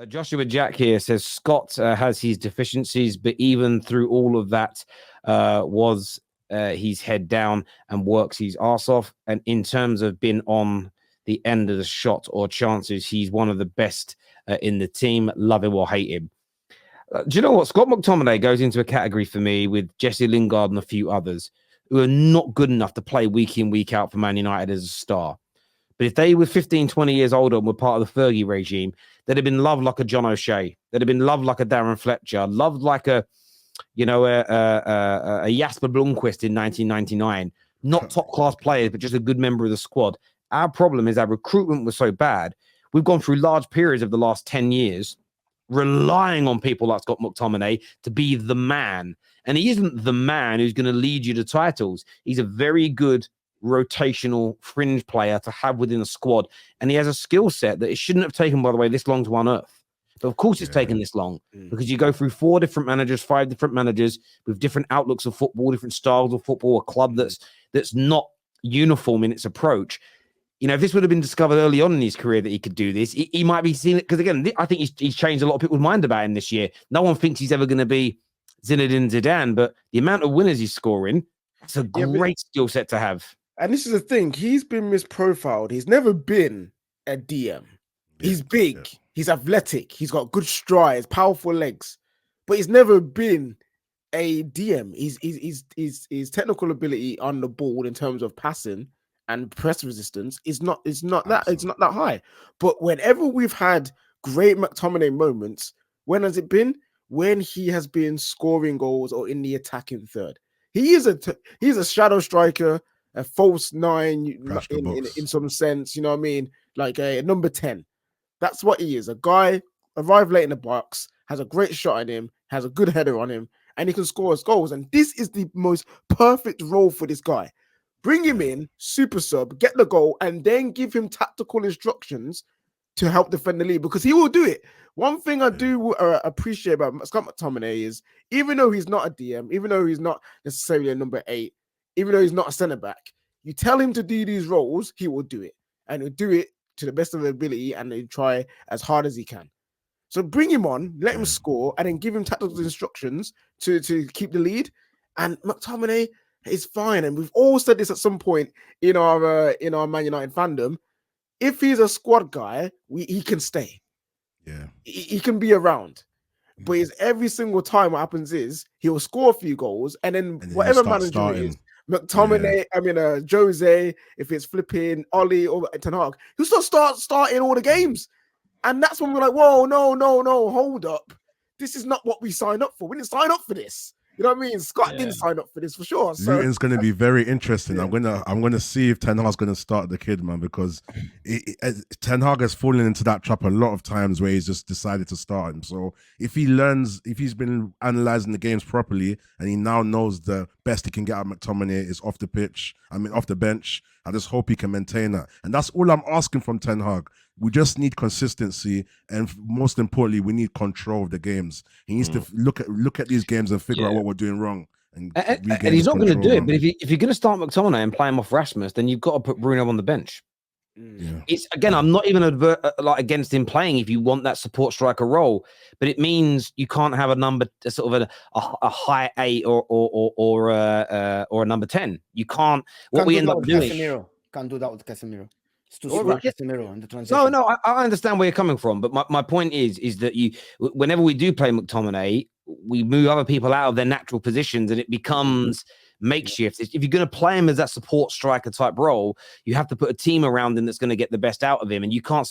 Joshua Jack here says Scott has his deficiencies, but even through all of that, was he's head down and works his ass off. And in terms of being on the end of the shot or chances, he's one of the best in the team. Love him or hate him. Do you know what? Scott McTominay goes into a category for me with Jesse Lingard and a few others who are not good enough to play week in, week out for Man United as a star. But if they were 15, 20 years older and were part of the Fergie regime, they'd have been loved like a John O'Shea. They'd have been loved like a Darren Fletcher, loved like a Jasper Blomqvist in 1999. Not top-class players, but just a good member of the squad. Our problem is our recruitment was so bad. We've gone through large periods of the last 10 years relying on people like Scott McTominay to be the man. And he isn't the man who's going to lead you to titles. He's a very good rotational fringe player to have within a squad, and he has a skill set that it shouldn't have taken, by the way, this long to unearth. But of course it's taken this long because you go through 4 different managers, 5 different managers with different outlooks of football, different styles of football, a club that's not uniform in its approach. You know, if this would have been discovered early on in his career that he could do this, he might be seen it, because again, I think he's changed a lot of people's mind about him this year. No one thinks he's ever going to be Zinedine Zidane, but the amount of winners he's scoring, it's a great skill set to have. And this is the thing, he's been misprofiled. He's never been a DM. He's big, he's athletic, he's got good strides, powerful legs, but he's never been a DM. His technical ability on the ball in terms of passing and press resistance is not that high. But whenever we've had great McTominay moments, when has it been? When he has been scoring goals or in the attacking third. He's a shadow striker, a false 9 in some sense, you know what I mean? Like a number 10. That's what he is. A guy arrived late in the box, has a great shot at him, has a good header on him, and he can score his goals. And this is the most perfect role for this guy. Bring him in, super sub, get the goal, and then give him tactical instructions to help defend the lead, because he will do it. One thing I do appreciate about Scott McTominay is, even though he's not a DM, even though he's not necessarily a number 8, even though he's not a centre back, you tell him to do these roles, he will do it. And he'll do it to the best of his ability, and he'll try as hard as he can. So bring him on, let him score, and then give him tactical instructions to keep the lead. And McTominay is fine. And we've all said this at some point in our Man United fandom. If he's a squad guy, he can stay. Yeah. He can be around. But it's every single time what happens is he'll score a few goals, and then whatever manager it is, McTominay, Jose, if it's flipping Ollie or Ten Hag, he'll still start starting all the games. And that's when we're like, whoa, no, hold up. This is not what we signed up for. We didn't sign up for this. You know what I mean? Scott didn't sign up for this for sure. So Luton's going to be very interesting. I'm gonna see if Ten Hag's going to start the kid, man, because Ten Hag has fallen into that trap a lot of times where he's just decided to start him. So if he's been analysing the games properly, and he now knows the best he can get out of McTominay is off the bench, I just hope he can maintain that. And that's all I'm asking from Ten Hag. We just need consistency, and most importantly, we need control of the games. He needs to look at these games and figure out what we're doing wrong. And he's not going to do it. But if you're going to start McTominay and play him off Rasmus, then you've got to put Bruno on the bench. Yeah. It's again, I'm not even against him playing if you want that support striker role, but it means you can't have a high 8 or a number 10. You can't. What we end up doing. Can't do that with Casemiro. Casemiro and the transition. I understand where you're coming from, but my point is that whenever we do play McTominay, we move other people out of their natural positions, and it becomes makeshift. If you're going to play him as that support striker type role, you have to put a team around him that's going to get the best out of him. And you can't,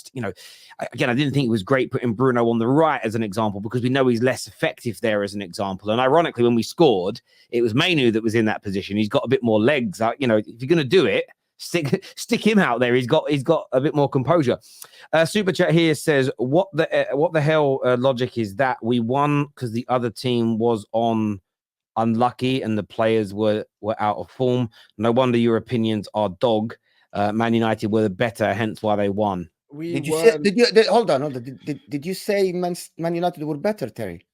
again, I didn't think it was great putting Bruno on the right as an example, because we know he's less effective there as an example. And ironically, when we scored, it was Mainu that was in that position. He's got a bit more legs. If you're going to do it, stick him out there. He's got a bit more composure. Super chat here says, what the hell logic is that? We won because the other team was on unlucky and the players were out of form. No wonder your opinions are dog. Man United were the better, hence why they won. Hold on. Did you say Man United were better, Terry?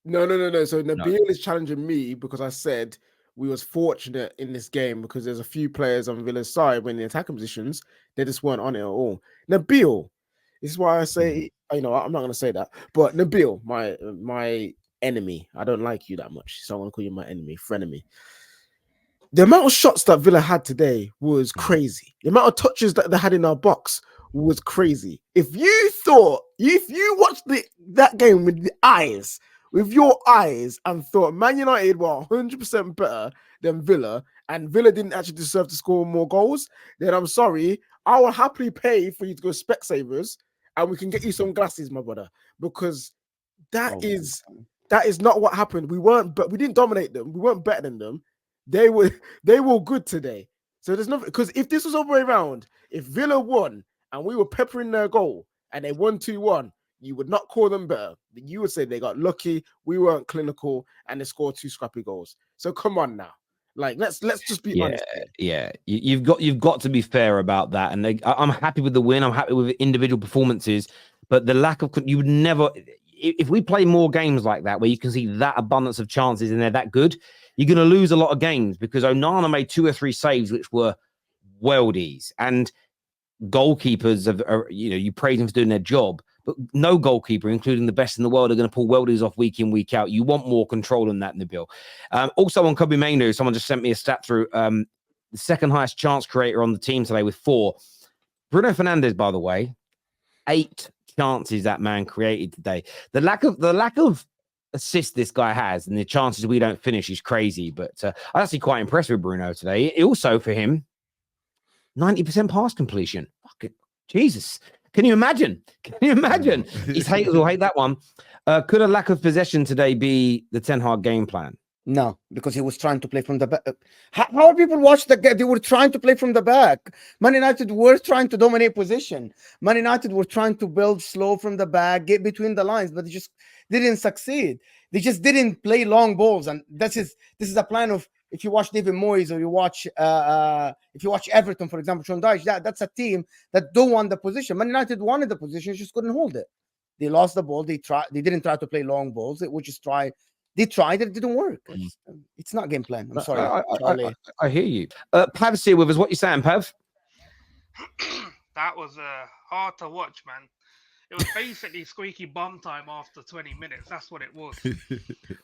No. So Nabil is challenging me because I said we was fortunate in this game because there's a few players on Villa's side when the attacking positions, they just weren't on it at all. Nabil, this is why I say You know, I'm not gonna say that. But Nabil, my enemy, I don't like you that much, so I'm gonna call you my enemy, frenemy. The amount of shots that Villa had today was crazy. The amount of touches that they had in our box was crazy. If you watched that game with your eyes, and thought Man United were 100% better than Villa, and Villa didn't actually deserve to score more goals, then I'm sorry, I will happily pay for you to go Specsavers, and we can get you some glasses, my brother, because that is not what happened. We didn't dominate them. We weren't better than them. They were good today. So there's nothing, because if this was all the way around, if Villa won and we were peppering their goal and they won 2-1, you would not call them better. You would say they got lucky, we weren't clinical, and they scored 2 scrappy goals. So come on now. Like, let's just be honest here. Yeah, you've got to be fair about that. And I'm happy with the win. I'm happy with individual performances, but the lack of, you would never, if we play more games like that where you can see that abundance of chances and they're that good, you're going to lose a lot of games, because Onana made 2 or 3 saves which were worldies, and goalkeepers you praise them for doing their job, but no goalkeeper, including the best in the world, are going to pull worldies off week in, week out. You want more control than that, Nabil. Also on Kobe Mainoo, someone just sent me a stat through. The second highest chance creator on the team today with 4. Bruno Fernandes, by the way, 8 chances that man created today. The lack of assist this guy has and the chances we don't finish is crazy. But I'm actually quite impressed with Bruno today. It also, for him, 90% pass completion. Fucking Jesus. Can you imagine? His haters will hate that one. Could a lack of possession today be the Ten Hag game plan? No, because he was trying to play from the back. How people watch the game? They were trying to play from the back. Man United were trying to dominate position. Man United were trying to build slow from the back, get between the lines, but they just didn't succeed. They just didn't play long balls, and this is a plan of, if you watch David Moyes, or you watch if you watch Everton, for example, Sean Dyche, that's a team that don't want the position. Man United wanted the position, just couldn't hold it. They lost the ball. They didn't try to play long balls. They would just try. They tried it didn't work. It's not game plan. I'm sorry, Charlie. I hear you. Pav's here with us. What you saying, Pav? That was hard to watch, man. It was basically squeaky bum time after 20 minutes. That's what it was.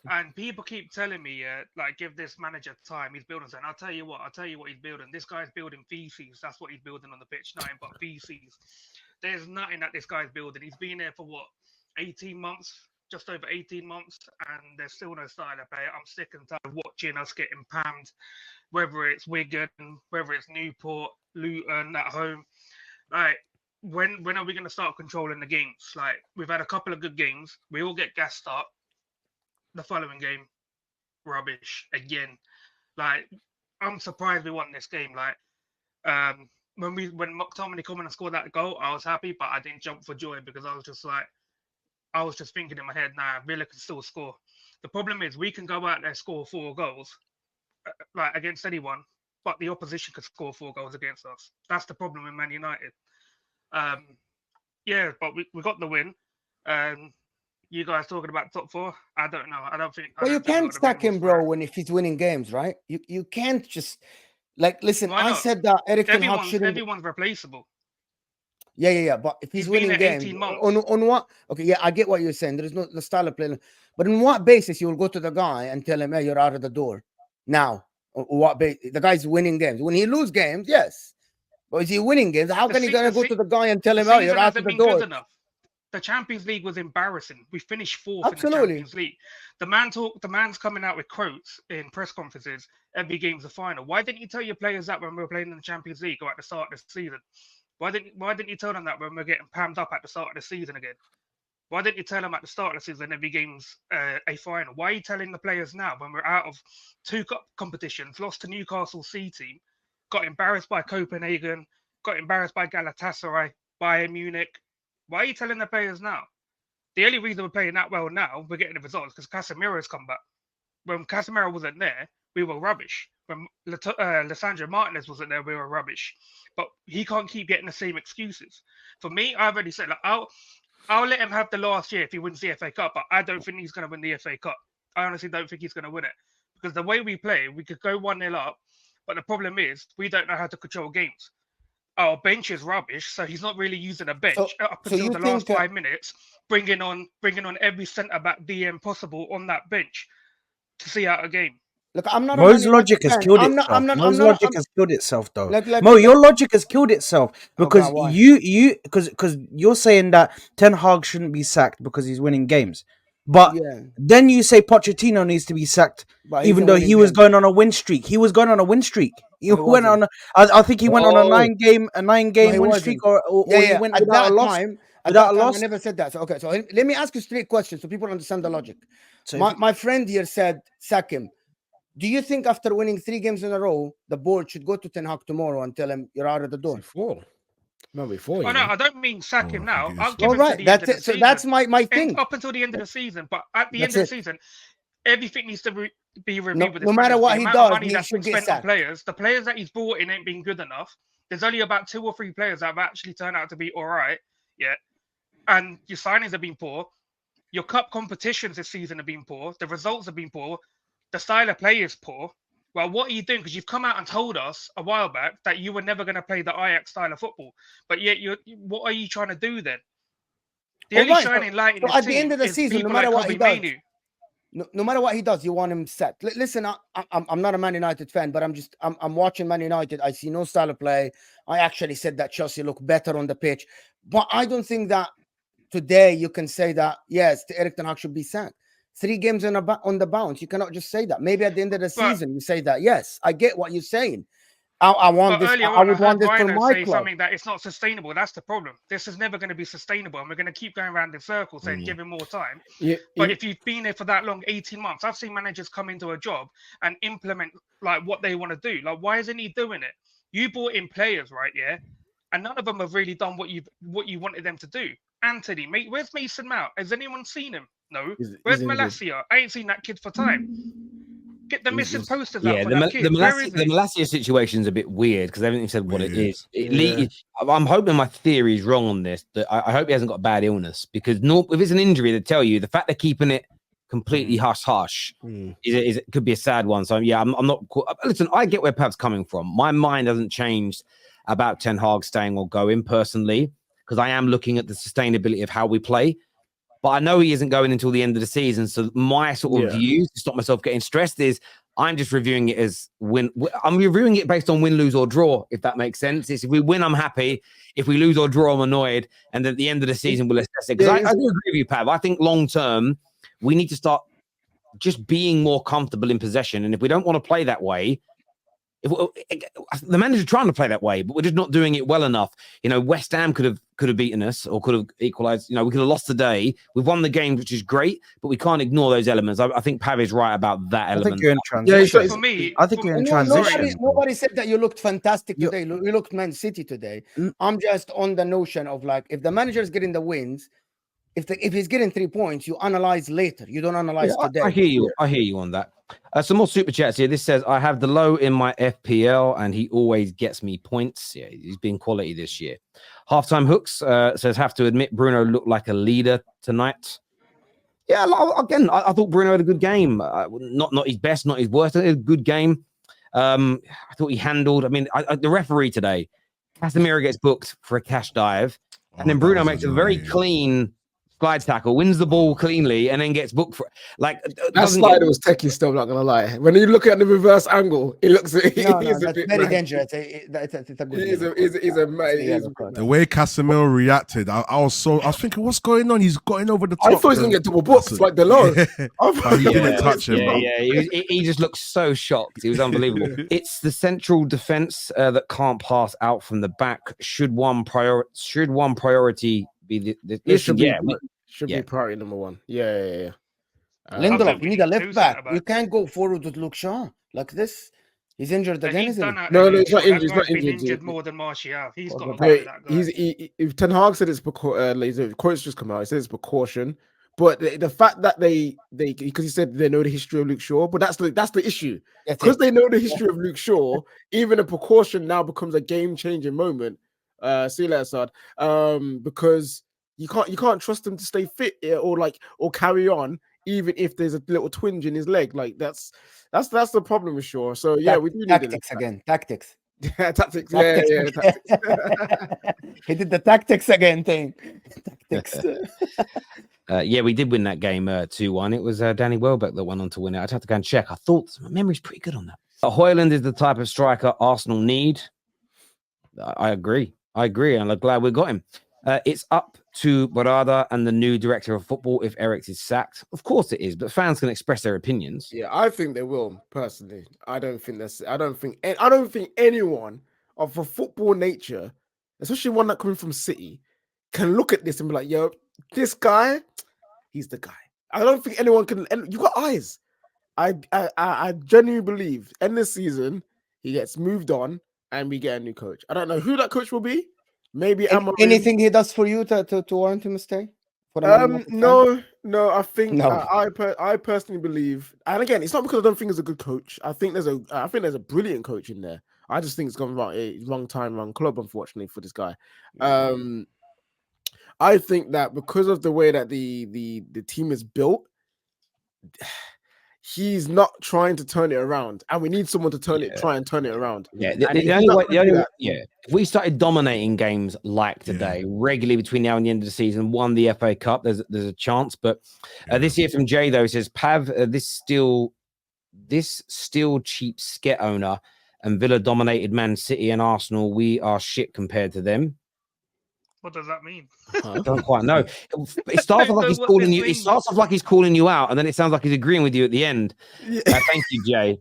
And people keep telling me, like, give this manager time. He's building something. I'll tell you what he's building. This guy's building feces. That's what he's building on the pitch. Nothing but feces. There's nothing that this guy's building. He's been there for 18 months? Just over 18 months, and there's still no style of play. I'm sick and tired of watching us getting pammed, whether it's Wigan, whether it's Newport, Luton at home. Like, when are we going to start controlling the games? Like, we've had a couple of good games. We all get gassed up. The following game, rubbish again. Like, I'm surprised we won this game. Like, when McTominay come in and scored that goal, I was happy, but I didn't jump for joy, because I was just thinking in my head, nah, Villa can still score. The problem is we can go out there and score 4 goals, like, against anyone, but the opposition could score 4 goals against us. That's the problem with Man United. Yeah, but we got the win. You guys talking about top 4? I don't know. I don't think. Well, you can't stack him, bro, if he's winning games, right? You can't just, like, listen. I said that Erik Ten Hag shouldn't. Everyone's replaceable. Yeah. But if he's winning games, on what? Okay, yeah, I get what you're saying. There is no the style of play, but on what basis you will go to the guy and tell him, "Hey, you're out of the door now"? What the guy's winning games? When he lose games, yes, but is he winning games? How can he gonna go to the guy and tell him, "Oh, you're out of the door"? The Champions League was embarrassing. We finished 4th in the Champions League. The man's coming out with quotes in press conferences. Every game's a final. Why didn't you tell your players that when we were playing in the Champions League or at the start of the season? Why didn't you tell them that when we're getting pammed up at the start of the season again? Why didn't you tell them at the start of the season every game's a final? Why are you telling the players now when we're out of 2 competitions, lost to Newcastle C team, got embarrassed by Copenhagen, got embarrassed by Galatasaray, Bayern Munich? Why are you telling the players now? The only reason we're playing that well now, we're getting the results, because Casemiro's come back. When Casemiro wasn't there, we were rubbish. When Lisandro Martinez wasn't there, we were rubbish. But he can't keep getting the same excuses. For me, I've already said, like, I'll let him have the last year if he wins the FA Cup, but I don't think he's going to win the FA Cup. I honestly don't think he's going to win it. Because the way we play, we could go 1-0 up, but the problem is we don't know how to control games. our bench is rubbish, so he's not really using a bench up so until you the last think 5 minutes, bringing on every centre back DM possible on that bench to see out a game. look, I'm not a Mo's Man logic United has fan. killed I'm itself. not. Mo's logic has killed itself, though. Like, Mo, your logic has killed itself because God, why? because you're saying that Ten Hag shouldn't be sacked because he's winning games, but Yeah, then you say Pochettino needs to be sacked, but even isn't though winning he was games. going on a win streak. He was going on a win streak. He No, he went wasn't. on. I think he went on a Oh. nine game No, he win streak, wasn't. or Yeah, he yeah. went At without that a loss. time, Without a I loss. never said that. So okay, so let me ask you straight questions so people understand the logic. So My friend here said, sack him. Do you think after winning 3 games in a row, the board should go to Ten Hag tomorrow and tell him you're out of the door? Before. No, before. Oh You no, know. I don't mean sack Oh, him I now. think I'll it's- give All him to right, the that's end of it. the So season. that's my thing. Up until the end of the season, but at the That's end of it. the season, everything needs to be reviewed No, with no this matter manager. what The he amount does, of money he that's should been get spent on sacked. players, the players that he's brought in ain't been good enough. There's only about 2 or 3 players that have actually turned out to be all right, yeah. And your signings have been poor. Your cup competitions this season have been poor. The results have been poor. The style of play is poor. Well, what are you doing? Because you've come out and told us a while back that you were never going to play the Ajax style of football. But yet, what are you trying to do then? The All only right, shining light in so this at the end team of the is season, no people matter like what he Kobe does, Mainu. no matter what he does, you want him set. Listen, I'm not a Man United fan, but I'm watching Man United. I see no style of play. I actually said that Chelsea look better on the pitch, but I don't think that today you can say that yes, Erik Ten Hag should be sacked. 3 games on the bounce, you cannot just say that. Maybe at the end of the season you say that. Yes, I get what you're saying. I want But this. earlier I on, I would want heard this for Rhino my say club. something that it's not sustainable. That's the problem. This is never going to be sustainable, and we're going to keep going around in circles saying give him more time. Yeah, But if you've been there for that long, 18 months, I've seen managers come into a job and implement like what they want to do. Like, why isn't he doing it? You brought in players, right? Yeah, and none of them have really done what you wanted them to do. Anthony, mate, where's Mason Mount? Has anyone seen him? No. Where's injured. Malacia? I ain't seen that kid for time. Get the missing posters out Yeah, for the, that Mal- kid. the, Where is Malacia, the he? Malacia situation is a bit weird because everything said what it Weird. is. Yeah. I'm hoping my theory is wrong on this. That I hope he hasn't got a bad illness because if it's an injury, they tell you the fact they're keeping it completely hush is it could be a sad one. So yeah, I'm not. Listen, I get where Pav's coming from. My mind hasn't changed about Ten Hag staying or going personally because I am looking at the sustainability of how we play. But I know he isn't going until the end of the season. So my sort of view to stop myself getting stressed is I'm just reviewing it as I'm reviewing it based on win, lose, or draw, if that makes sense. It's if we win, I'm happy. If we lose or draw, I'm annoyed. And at the end of the season, we'll assess it. Because I do agree with you, Pav. I think long term, we need to start just being more comfortable in possession. And if we don't want to play that way, the manager's trying to play that way, but we're just not doing it well enough. You know, West Ham could have beaten us or could have equalized. You know, we could have lost today. We've won the game, which is great, but we can't ignore those elements. I think Pav is right about that I element. think you're in transition. For me, I think you're in transition. Nobody said that you looked fantastic today. You looked Man City today. I'm just on the notion of like if the manager is getting the wins, if he's getting 3 points, you analyze later. You don't analyze today. I hear you. I hear you on that. Some more super chats here. This says, I have the low in my FPL and he always gets me points. Yeah, he's been quality this year. Halftime Hooks says, have to admit Bruno looked like a leader tonight. Yeah, again, I thought Bruno had a good game. Not his best, not his worst. A good game. I thought he handled. I mean, the referee today, Casemiro gets booked for a cash dive. And then Bruno makes a very clean slide tackle, wins the ball cleanly, and then gets booked for like that slider was techie still, not gonna lie. When you look at the reverse angle, it looks that's very dangerous. It's a good he's a man. The way Casemiro reacted, I was thinking, what's going on? He's going over the top. I thought he was gonna get to a box like the low. He didn't touch him. He just looked so shocked. He was unbelievable. It's the central defense that can't pass out from the back. Should one priority be should be priority number 1. Yeah. Lindelof, you need a left back. You can't go forward with Luke Shaw like this. He's injured again, isn't he? No, he's not injured. He's not injured more than Martial. He's got to that guy. If Ten Hag said it's the quotes just come out. He said it's precaution, but the fact that they because he said they know the history of Luke Shaw, but that's the issue because they know the history of Luke Shaw. Even a precaution now becomes a game changing moment. See you later, Sad. Because you can't trust him to stay fit or carry on, even if there's a little twinge in his leg. Like that's the problem with Shaw. So yeah, we do need tactics again. Tactics. Tactics. Tactics. Yeah, tactics. He did the tactics again thing. Tactics. Yeah, we did win that game 2-1. It was Danny Welbeck that went on to win it. I'd have to go and check. I thought my memory's pretty good on that. Højlund is the type of striker Arsenal need. I agree. And I'm glad we got him. It's up to Barada and the new director of football if Erik is sacked. Of course it is, but fans can express their opinions. Yeah, I think they will. Personally, I don't think anyone of a football nature, especially one that coming from City, can look at this and be like, "Yo, this guy, he's the guy." I don't think anyone can. And you got eyes. I genuinely believe end this season he gets moved on and we get a new coach. I don't know who that coach will be. Maybe Anything he does for you to warrant him to stay? No. I think No. I personally believe, and again, it's not because I don't think he's a good coach. I think there's a brilliant coach in there. I just think it's gone wrong time, wrong club, unfortunately, for this guy. I think that because of the way that the team is built, he's not trying to turn it around, and we need someone to try and turn it around. Yeah, the only way, if we started dominating games like today regularly between now and the end of the season, won the FA Cup, there's a chance. But this here from Jay though says, Pav, this still cheap sket owner, and Villa dominated Man City and Arsenal. We are shit compared to them. What does that mean? I don't quite know. It starts off like he's calling you. It starts off like he's calling you out, and then it sounds like he's agreeing with you at the end. Thank you, Jay.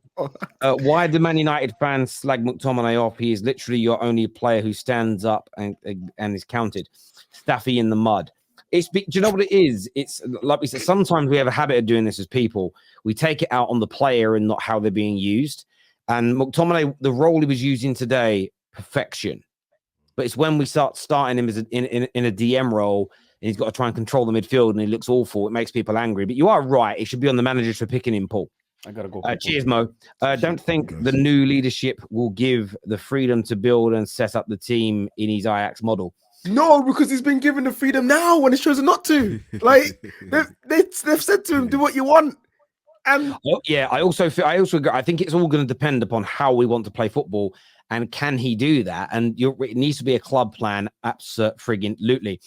Why do Man United fans slag McTominay off? He is literally your only player who stands up and is counted. Staffy in the mud. Do you know what it is? It's like we said. Sometimes we have a habit of doing this as people. We take it out on the player and not how they're being used. And McTominay, the role he was using today, perfection. But it's when we starting him as in a DM role and he's got to try and control the midfield and he looks awful. It makes people angry. But you are right. It should be on the managers for picking him, Paul. I gotta go. Cheers, Mo. Don't think the new leadership will give the freedom to build and set up the team in his Ajax model. No, because he's been given the freedom now when he's chosen not to. Like they've said to him, "Do what you want." And I also agree. I think it's all going to depend upon how we want to play football. And can he do that? And it needs to be a club plan, absolutely.